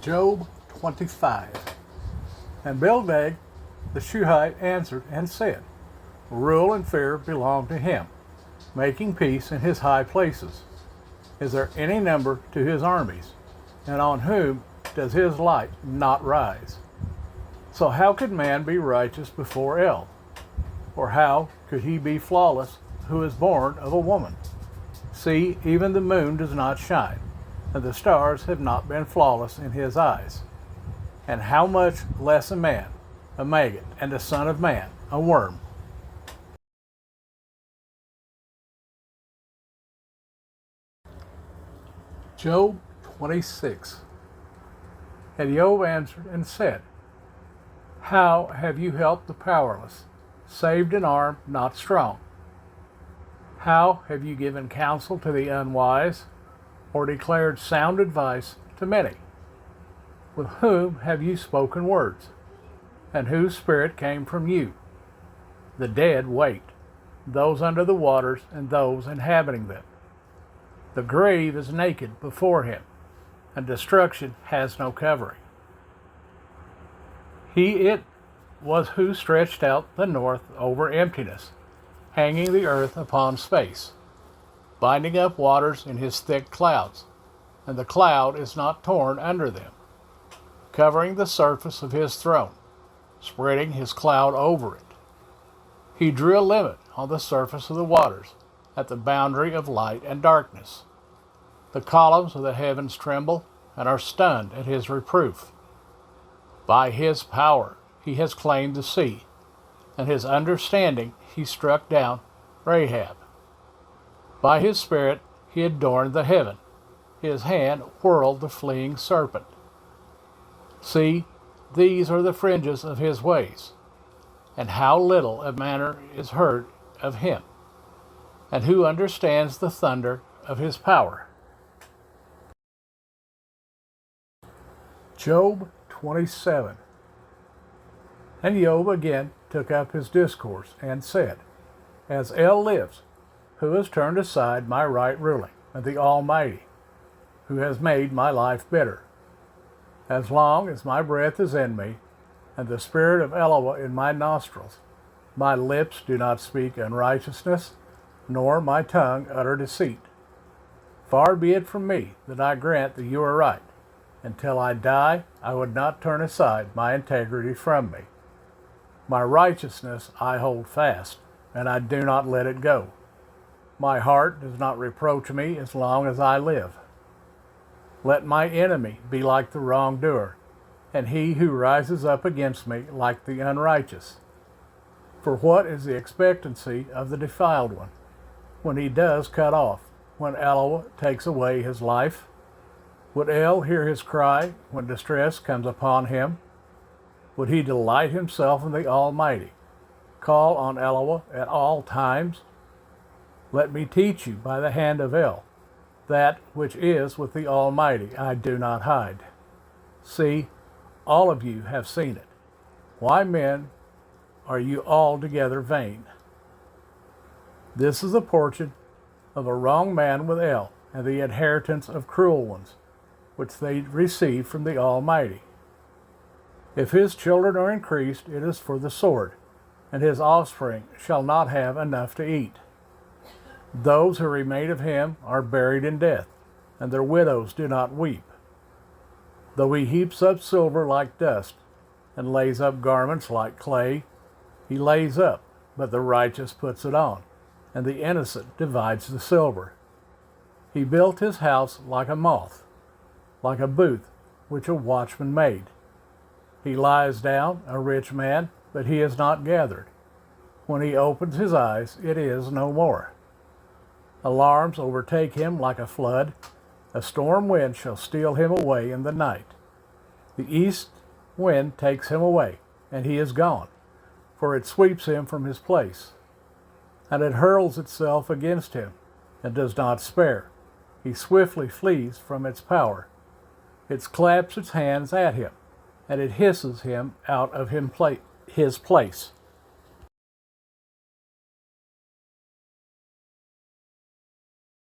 Job 25. And Bildad the Shuhite answered and said, Rule and fear belong to him, making peace in his high places. Is there any number to his armies? And on whom does his light not rise? So how could man be righteous before El? Or how could he be flawless who is born of a woman? See, even the moon does not shine, and the stars have not been flawless in his eyes. And how much less a man, a maggot, and a son of man, a worm? Job 26. And Job answered and said, How have you helped the powerless, saved an arm not strong? How have you given counsel to the unwise, or declared sound advice to many? With whom have you spoken words, and whose spirit came from you? The dead wait, those under the waters and those inhabiting them. The grave is naked before him, and destruction has no covering. It was who stretched out the north over emptiness, hanging the earth upon space, binding up waters in his thick clouds, and the cloud is not torn under them, covering the surface of his throne, spreading his cloud over it. He drew a limit on the surface of the waters, at the boundary of light and darkness. The columns of the heavens tremble and are stunned at his reproof. By his power he has claimed the sea, and his understanding he struck down Rahab. By his spirit he adorned the heaven, his hand whirled the fleeing serpent. See, these are the fringes of his ways, and how little a matter is heard of him, and who understands the thunder of his power. Job 27. And Job again took up his discourse and said, As El lives, who has turned aside my right ruling, and the Almighty, who has made my life bitter. As long as my breath is in me, and the spirit of Eloah in my nostrils, my lips do not speak unrighteousness, nor my tongue utter deceit. Far be it from me that I grant that you are right. Until I die, I would not turn aside my integrity from me. My righteousness I hold fast, and I do not let it go. My heart does not reproach me as long as I live. Let my enemy be like the wrongdoer, and he who rises up against me like the unrighteous. For what is the expectancy of the defiled one, when he does cut off, when Eloah takes away his life? Would El hear his cry when distress comes upon him? Would he delight himself in the Almighty, call on Eloah at all times? Let me teach you by the hand of El, that which is with the Almighty I do not hide. See, all of you have seen it. Why, men, are you altogether vain? This is the portion of a wrong man with El, and the inheritance of cruel ones, which they receive from the Almighty. If his children are increased, it is for the sword, and his offspring shall not have enough to eat. Those who remain of him are buried in death, and their widows do not weep. Though he heaps up silver like dust, and lays up garments like clay, he lays up, but the righteous puts it on, and the innocent divides the silver. He built his house like a moth, like a booth which a watchman made. He lies down, a rich man, but he is not gathered. When he opens his eyes, it is no more. Alarms overtake him like a flood. A storm wind shall steal him away in the night. The east wind takes him away, and he is gone, for it sweeps him from his place. And it hurls itself against him, and does not spare. He swiftly flees from its power. It claps its hands at him, and it hisses him out of his place.